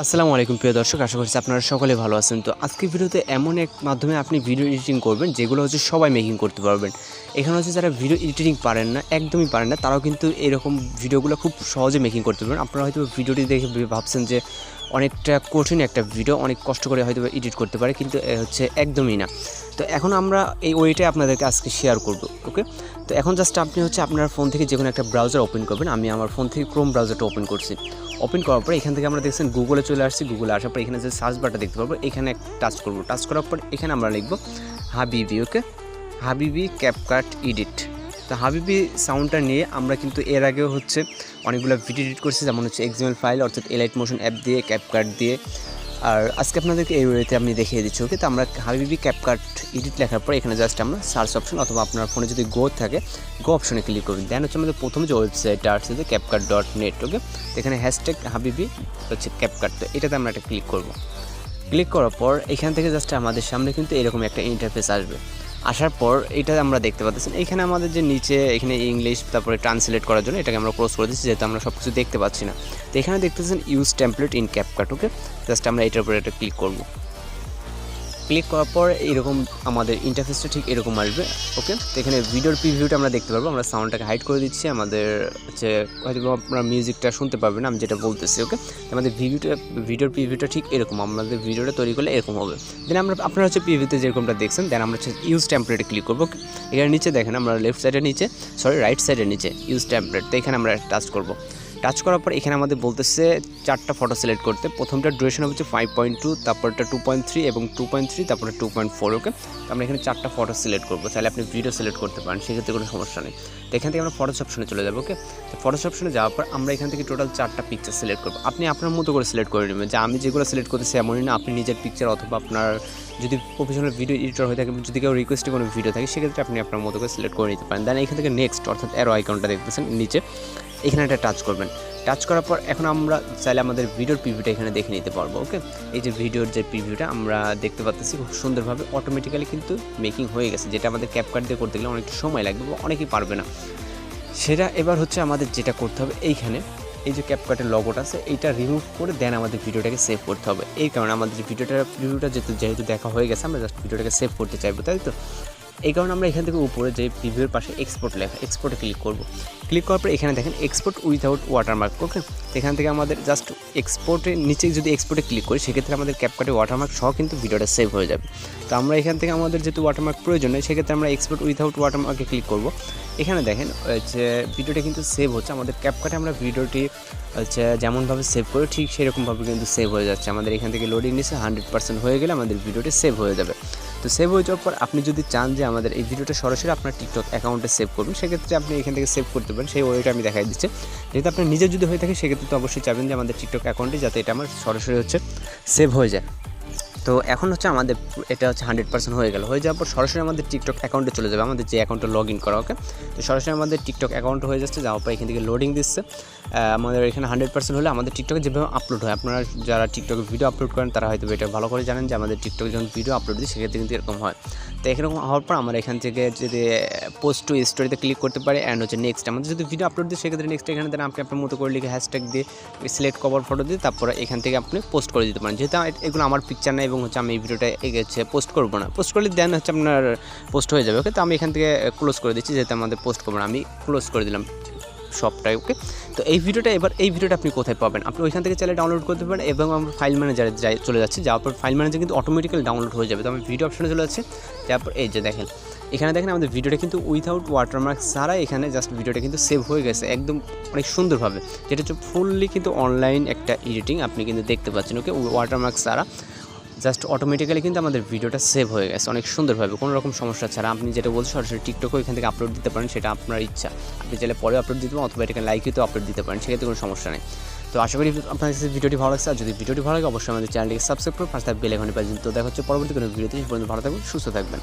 আসসালামু আলাইকুম প্রিয় দর্শক, আশা করছি আপনারা সকলে ভালো আছেন। তো আজকের ভিডিওতে এমন এক মাধ্যমে আপনি ভিডিও এডিটিং করবেন যেগুলো হচ্ছে সবাই মেকিং করতে পারবেন। এখানে হচ্ছে যারা ভিডিও এডিটিং পারেন না, একদমই পারেন না, তারাও কিন্তু এরকম ভিডিওগুলো খুব সহজে মেকিং করতে পারবেন। আপনারা হয়তো ভিডিওটি দেখে ভাবছেন যে অনেকটা কঠিন একটা ভিডিও, অনেক কষ্ট করে হয়তো এডিট করতে পারে, কিন্তু হচ্ছে একদমই না। তো এখন আমরা এই ওয়েটাই আপনাদেরকে আজকে শেয়ার করব। ওকে, তো এখন জাস্ট আপনি হচ্ছে আপনার ফোন থেকে যে কোনো একটা ব্রাউজার ওপেন করবেন। আমি আমার ফোন থেকে ক্রোম ব্রাউজারটা ওপেন করছি। ওপেন করার পর এখান থেকে আমরা দেখছেন গুগলে চলে আসছি। গুগলে আসার পর এখানে যে সার্চ বারটা দেখতে পাবো, এখানে টাচ করব। টাচ করার পর এখানে আমরা লিখব হাবিবি। ওকে, হাবিবি ক্যাপকাট এডিট। তো হাবিবি সাউন্ডটা নিয়ে আমরা কিন্তু এর আগেও হচ্ছে অনেকগুলো ভিডিও এডিট করছি, যেমন হচ্ছে এক্সএমএল ফাইল অর্থাৎ এলাইট মোশন অ্যাপ দিয়ে, ক্যাপকাট দিয়ে। আর আজকে আপনাদেরকে এই ওয়েতে আমি দেখিয়ে দিচ্ছি। ওকে, তো আমরা হাবিবি ক্যাপকাট এডিট লেখার পর এখানে জাস্ট আমরা সার্চ অপশন অথবা আপনার ফোনে যদি গো থাকে, গো অপশনে ক্লিক করবেন। দেন হচ্ছে আমাদের প্রথম যে ওয়েবসাইটটা আসছে যে CapCut.net। ওকে, তো এখানে হ্যাশট্যাগ হাবিবি হচ্ছে ক্যাপকাট, তো এটাতে আমরা একটা ক্লিক করব। ক্লিক করার পর এখান থেকে জাস্ট আমাদের সামনে কিন্তু এরকম একটা ইন্টারফেস আসবে। আসার পর এটা আমরা দেখতে পাচ্ছেন এখানে আমাদের যে নিচে এখানে ইংলিশ, তারপরে ট্রান্সলেট করার জন্য এটাকে আমরা ক্লোজ করে দিচ্ছি, যেহেতু আমরা সব কিছু দেখতে পাচ্ছি না। তো এখানে দেখতেছেন use template in CapCut. Okay, just আমরা এটার উপরে একটা ক্লিক করব। ক্লিক করার পর এরকম আমাদের ইন্টারফেসটা ঠিক এরকম আসবে। ওকে, তো এখানে ভিডিওর প্রিভিউটা আমরা দেখতে পারবো। আমরা সাউন্ডটাকে হাইড করে দিচ্ছি, আমাদের হচ্ছে হয়তো আপনারা মিউজিকটা শুনতে পারবেন না আমি যেটা বলতেছি। ওকে, আমাদের ভিডিওর প্রিভিউটা ঠিক এরকম, আমাদের ভিডিওটা তৈরি করলে এরকম হবে। দেন আপনারা হচ্ছে প্রিভিউতে যেরকমটা দেখছেন, দেন আমরা হচ্ছে ইউজ টেমপ্লেটে ক্লিক করবো। এখানে নিচে দেখেন আমরা লেফট সাইডের নিচে, রাইট সাইডের নিচে ইউজ টেমপ্লেট, তো এখানে আমরা টাচ করব। টাচ করার পর এখানে আমাদের বলতেছে 4টা ফটো সিলেক্ট করতে। প্রথমটা ডিউরেশন হচ্ছে 5.2, তারপরটা 2.3 এবং 2.3, তারপরে 2.4। ওকে, তো আমরা এখানে 4টা ফটো সিলেক্ট করবো। তাহলে আপনি ভিডিও সিলেক্ট করতে পারেন, সেক্ষেত্রে কোনো সমস্যা নেই। তো এখান থেকে আমরা ফটোস অপশনে চলে যাবো। ওকে, তো ফটোস অপশনে যাওয়ার পর আমরা এখান থেকে টোটাল 4টা পিকচার সিলেক্ট করবো। আপনি আপনার মতো করে সিলেক্ট করে নেবেন, যে আমি যেগুলো সিলেক্ট করতেছি এমনই না। আপনি নিজের পিকচার অথবা আপনার যদি প্রফেশনাল ভিডিও এডিটর হয়ে থাকে, যদি কেউ রিকোয়েস্টে কোনো ভিডিও থাকে, সেক্ষেত্রে আপনি আপনার মতো করে সিলেক্ট করে নিতে পারেন। দেন এখান থেকে নেক্সট অর্থাৎ অ্যারো আইকনটা দেখতেছেন নিচে, এখানে একটা টাচ করবেন। টাচ করার পর এখন আমরা চাইলে আমাদের ভিডিওর প্রিভিউটা এখানে দেখে নিতে পারবো। ওকে, এই যে ভিডিওর যে প্রিভিউটা আমরা দেখতে পাচ্ছি খুব সুন্দরভাবে অটোমেটিক্যালি কিন্তু মেকিং হয়ে গেছে, যেটা আমাদের ক্যাপকাট দিয়ে করতে গেলে অনেকটা সময় লাগবে বা অনেকেই পারবে না সেটা। এবার হচ্ছে আমাদের যেটা করতে হবে, এইখানে এই যে ক্যাপকাটের লগোটা আছে এইটা রিমুভ করে দেন আমাদের ভিডিওটাকে সেভ করতে হবে। এই কারণে আমাদের প্রিভিউটা যেহেতু দেখা হয়ে গেছে, আমরা জাস্ট ভিডিওটাকে সেভ করতে চাইবো, তাই তো। এই কারণে আমরা এখান থেকে উপরে যে প্রিভিউর পাশে এক্সপোর্ট লেখা, এক্সপোর্টে ক্লিক করব। ক্লিক করার পর এখানে দেখেন এক্সপোর্ট উইথাউট ওয়াটারমার্ক। ওকে, এখান থেকে আমাদের জাস্ট এক্সপোর্টের নিচে যদি এক্সপোর্টে ক্লিক করি, সেক্ষেত্রে আমাদের ক্যাপকাটে ওয়াটারমার্ক সহ কিন্তু ভিডিওটা সেভ হয়ে যাবে। তো আমরা এখান থেকে আমাদের যেহেতু ওয়াটারমার্ক প্রয়োজন নেই, সেক্ষেত্রে আমরা এক্সপোর্ট উইথাউট ওয়াটারমার্কে ক্লিক করব। এখানে দেখেন যে ভিডিওটা কিন্তু সেভ হচ্ছে। আমাদের ক্যাপকাটে আমরা ভিডিওটি হচ্ছে যেমনভাবে সেভ করি ঠিক সেরকমভাবে কিন্তু সেভ হয়ে যাচ্ছে। আমাদের এখান থেকে লোডিং নিচ্ছে 100% হয়ে গেলে আমাদের ভিডিওটি সেভ হয়ে যাবে। তো সেভ হয়ে যাওয়ার পর আপনি যদি চান যে আমাদের এই ভিডিওটা সরাসরি আপনার টিকটক অ্যাকাউন্টে সেভ করবেন, সেক্ষেত্রে আপনি এখান থেকে সেভ করতে পারেন। সেই ওয়েটা আমি দেখাই দিচ্ছি। যেহেতু আপনার নিজের যদি হয়ে থাকে, সেক্ষেত্রে তো অবশ্যই চাইবেন যে আমাদের টিকটক অ্যাকাউন্টে যাতে এটা আমার সরাসরি হচ্ছে সেভ হয়ে যায়। তো এখন হচ্ছে আমাদের এটা হচ্ছে 100% হয়ে গেল। হয়ে যাওয়ার পর সরাসরি আমাদের টিকটক অ্যাকাউন্টে চলে যাবে, আমাদের যে অ্যাকাউন্টে লগ ইন করা। ওকে, তো সরাসরি আমাদের টিকটক অ্যাকাউন্ট হয়ে যাচ্ছে। যাওয়ার পর এখান থেকে লোডিং দিচ্ছে। আমাদের এখানে 100% হলে আমাদের টিকটকে যেভাবে আপলোড হয়, আপনারা যারা টিকটকে ভিডিও আপলোড করেন তারা হয়তো এটা ভালো করে জানেন যে আমাদের টিকটকে যখন ভিডিও আপলোড দিই, সেক্ষেত্রে কিন্তু এরকম হয়। তো এরকম হওয়ার পর আমরা এখান থেকে যদি পোস্ট টু স্টোরিতে ক্লিক করতে পারি, অ্যান্ড হচ্ছে নেক্সট আমাদের যদি ভিডিও আপলোড দিই, সেক্ষেত্রে নেক্সট এখানে দেন আপনি আপনার মতো করে লিখে হ্যাশট্যাগ দিয়ে সিলেক্ট কভার ফটো দিয়ে তারপরে এখান থেকে আপনি পোস্ট করে দিতে পারেন। যেহেতু এগুলো আমার পিকচার না এবং হচ্ছে আমি এই ভিডিওটা এগেছে পোস্ট করবো না, পোস্ট করলে দেন হচ্ছে আপনার পোস্ট হয়ে যাবে। ওকে, তো আমি এখান থেকে ক্লোজ করে দিচ্ছি, যেহেতু আমাদের পোস্ট করবো না, আমি ক্লোজ করে দিলাম সবটাই। ওকে, তো এই ভিডিওটা আপনি কোথায় পাবেন? আপনি ওইখান থেকে চাইলে ডাউনলোড করতে পারেন এবং আমরা ফাইল ম্যানেজারে চলে যাচ্ছি। যাওয়ার পর ফাইল ম্যানেজার কিন্তু অটোমেটিক্যালি ডাউনলোড হয়ে যাবে। তো আমি ভিডিও অপশনে চলে যাচ্ছি। তারপর এই যে দেখেন এখানে দেখেন আমাদের ভিডিওটা কিন্তু উইথাউট ওয়াটারমার্ক ছাড়া এখানে জাস্ট ভিডিওটা কিন্তু সেভ হয়ে গেছে একদম অনেক সুন্দরভাবে, যেটা হচ্ছে ফুললি কিন্তু অনলাইন একটা এডিটিং আপনি কিন্তু দেখতে পাচ্ছেন। ওকে, ওয়াটারমার্ক ছাড়া জাস্ট অটোমেটিক্যালি কিন্তু আমাদের ভিডিওটা সেভ হয়ে গেছে অনেক সুন্দরভাবে, কোনো রকম সমস্যা ছাড়া। আপনি যেটা বলছেন সরাসরি টিকটকেও এখান থেকে আপলোড দিতে পারেন, সেটা আপনার ইচ্ছা। আপনি চাইলে পরে আপলোড দিতে পারেন অথবা এটাকে লাইকেও আপলোড দিতে পারেন, সেক্ষেত্রে কোনো সমস্যা নেই। তো আশা করি আপনার কাছে ভিডিওটি ভালো লাগছে। আর যদি ভিডিওটি ভালো লাগে অবশ্যই আমাদের চ্যানেলটিকে সাবস্ক্রাইব করে পাশে বেল আইকনে বাজিয়ে দিন। তো দেখা হচ্ছে পরবর্তী কোনো ভিডিওতে। সেই পর্যন্ত ভালো থাকবেন, সুস্থ থাকবেন।